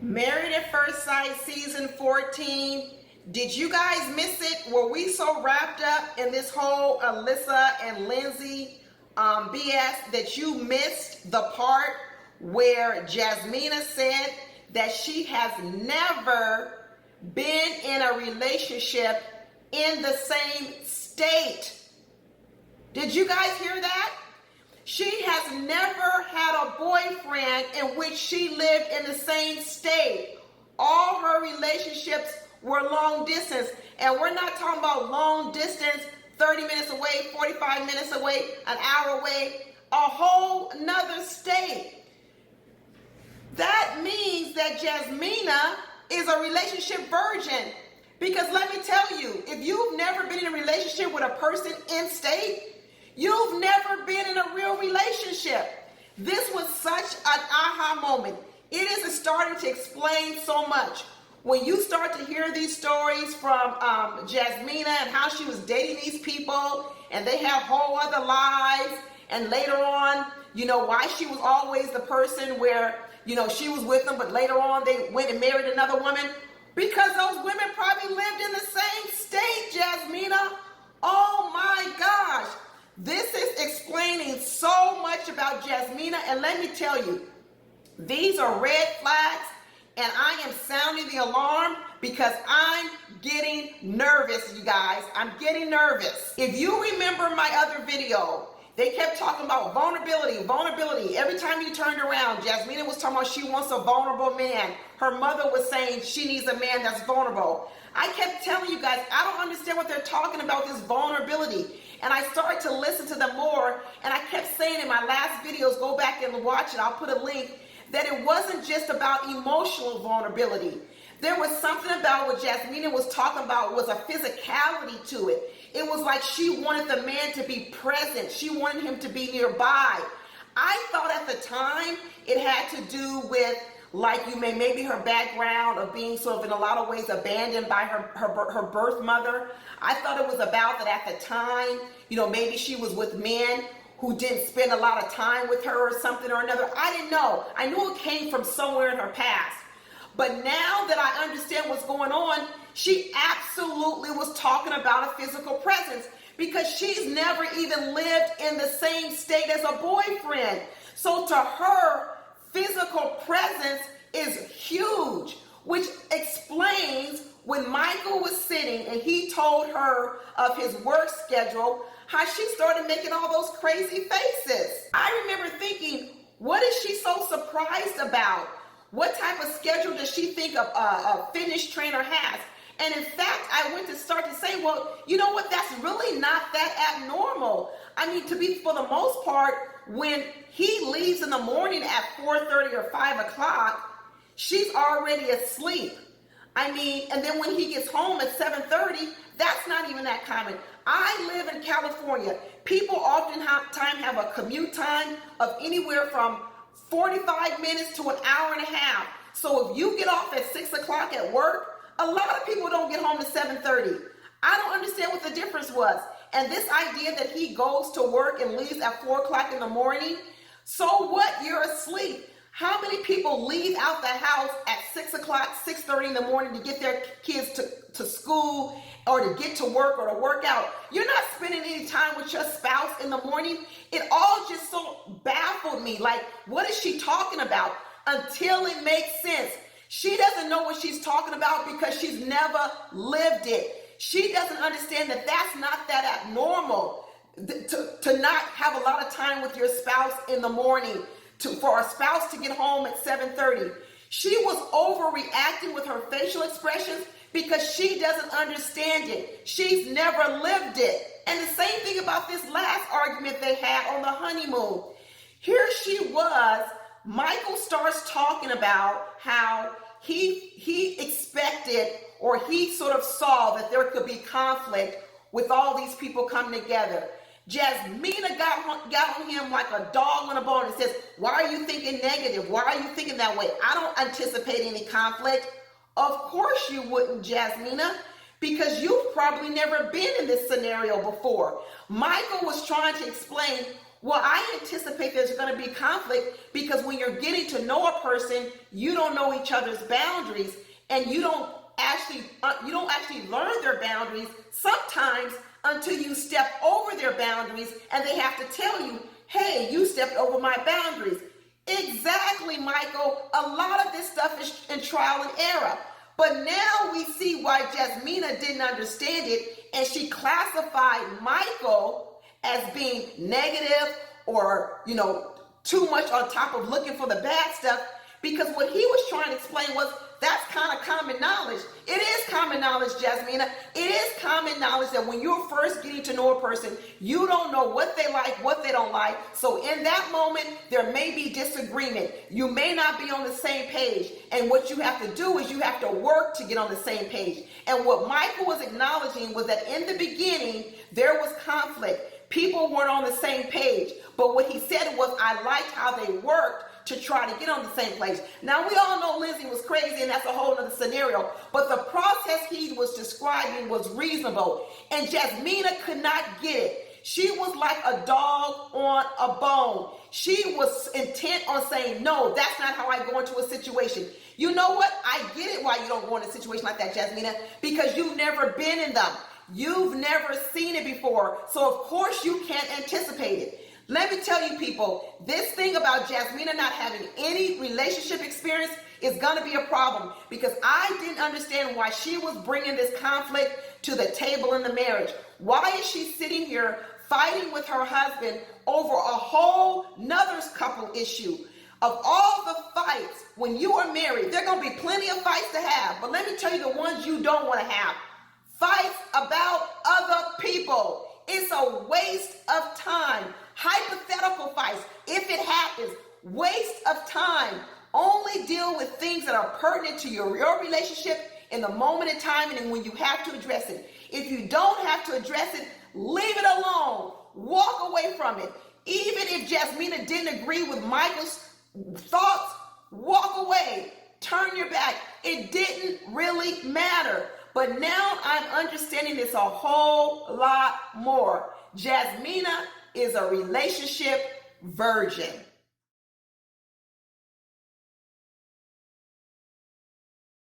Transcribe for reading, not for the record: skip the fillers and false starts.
Married at First Sight season 14. Did you guys miss it? Were we so wrapped up in this whole Alyssa and Lindsay BS that you missed the part where Jasmina said that she has never been in a relationship in the same state? Did you guys hear that? She has never had a boyfriend in which she lived in the same state. All her relationships were long distance. And we're not talking about long distance, 30 minutes away, 45 minutes away, an hour away, a whole nother state. That means that Jasmina is a relationship virgin. Because let me tell you, if you've never been in a relationship with a person in state, you've never been in a real relationship. This was such an aha moment. It is starting to explain so much. When you start to hear these stories from Jasmina and how she was dating these people and they have whole other lives, and later on, why she was always the person where, she was with them, but later on they went and married another woman. Because those women probably lived in the same state, Jasmina. Oh my gosh. This is explaining so much about Jasmina, and let me tell you, these are red flags, and I am sounding the alarm because I'm getting nervous, you guys. I'm getting nervous. If you remember my other video, they kept talking about vulnerability. Every time you turned around, Jasmina was talking about she wants a vulnerable man. Her mother was saying she needs a man that's vulnerable. I kept telling you guys, I don't understand what they're talking about, this vulnerability. And I started to listen to them more, and I kept saying in my last videos, go back and watch it, I'll put a link, that it wasn't just about emotional vulnerability. There was something about what Jasmina was talking about was a physicality to it. It was like she wanted the man to be present. She wanted him to be nearby. I thought at the time it had to do with maybe her background of being sort of in a lot of ways abandoned by her birth mother. I thought it was about that at the time, maybe she was with men who didn't spend a lot of time with her or something or another. I didn't know. I knew it came from somewhere in her past. But now that I understand what's going on, she absolutely was talking about a physical presence because she's never even lived in the same state as a boyfriend. So to her, physical presence is huge, which explains when Michael was sitting and he told her of his work schedule, how she started making all those crazy faces. I remember thinking, what is she so surprised about? What type of schedule does she think a fitness trainer has? And in fact, I went to start to say, well, you know what? That's really not that abnormal. I mean, for the most part, when he leaves in the morning at 4:30 or 5 o'clock, she's already asleep. I mean, and then when he gets home at 7:30, that's not even that common. I live in California. People oftentimes have a commute time of anywhere from 45 minutes to an hour and a half. So if you get off at 6 o'clock at work, a lot of people don't get home to 7:30. I don't understand what the difference was. And this idea that he goes to work and leaves at 4 o'clock in the morning, so what? You're asleep. How many people leave out the house at 6 o'clock, 6:30 in the morning to get their kids to school or to get to work or to work out? You're not spending any time with your spouse in the morning. It all just so baffled me. Like, what is she talking about? Until it makes sense. She doesn't know what she's talking about because she's never lived it. She doesn't understand that that's not that abnormal to not have a lot of time with your spouse in the morning, for a spouse to get home at 7:30. She was overreacting with her facial expressions because she doesn't understand it. She's never lived it. And the same thing about this last argument they had on the honeymoon. Here she was, Michael starts talking about how he expected, or he sort of saw that there could be conflict with all these people coming together. Jasmina got on him like a dog on a bone and says, why are you thinking negative? Why are you thinking that way? I don't anticipate any conflict. Of course you wouldn't, Jasmina, because you've probably never been in this scenario before. Michael was trying to explain Well, I anticipate there's going to be conflict because when you're getting to know a person, you don't know each other's boundaries, and you don't actually learn their boundaries sometimes until you step over their boundaries, and they have to tell you, hey, you stepped over my boundaries. Exactly, Michael. A lot of this stuff is in trial and error. But now we see why Jasmina didn't understand it, and she classified Michael as being negative or, too much on top of looking for the bad stuff, because what he was trying to explain was that's kind of common knowledge. It is common knowledge, Jasmina. It is common knowledge that when you're first getting to know a person, you don't know what they like, what they don't like. So in that moment, there may be disagreement. You may not be on the same page. And what you have to do is you have to work to get on the same page. And what Michael was acknowledging was that in the beginning, there was conflict. People weren't on the same page. But what he said was, I liked how they worked to try to get on the same place. Now, we all know Lindsay was crazy, and that's a whole other scenario. But the process he was describing was reasonable. And Jasmina could not get it. She was like a dog on a bone. She was intent on saying, no, that's not how I go into a situation. You know what? I get it why you don't go into a situation like that, Jasmina, because you've never been in them. You've never seen it before. So, of course, you can't anticipate it. Let me tell you, people, this thing about Jasmina not having any relationship experience is going to be a problem, because I didn't understand why she was bringing this conflict to the table in the marriage. Why is she sitting here fighting with her husband over a whole nother couple issue? Of all the fights, when you are married, there are going to be plenty of fights to have, but let me tell you the ones you don't want to have. Fights about other people. It's a waste of time. Hypothetical fights, if it happens, waste of time. Only deal with things that are pertinent to your relationship in the moment in time and when you have to address it. If you don't have to address it, leave it alone. Walk away from it. Even if Jasmina didn't agree with Michael's thoughts, walk away. Turn your back. It didn't really matter. But now I'm understanding this a whole lot more. Jasmina is a relationship virgin.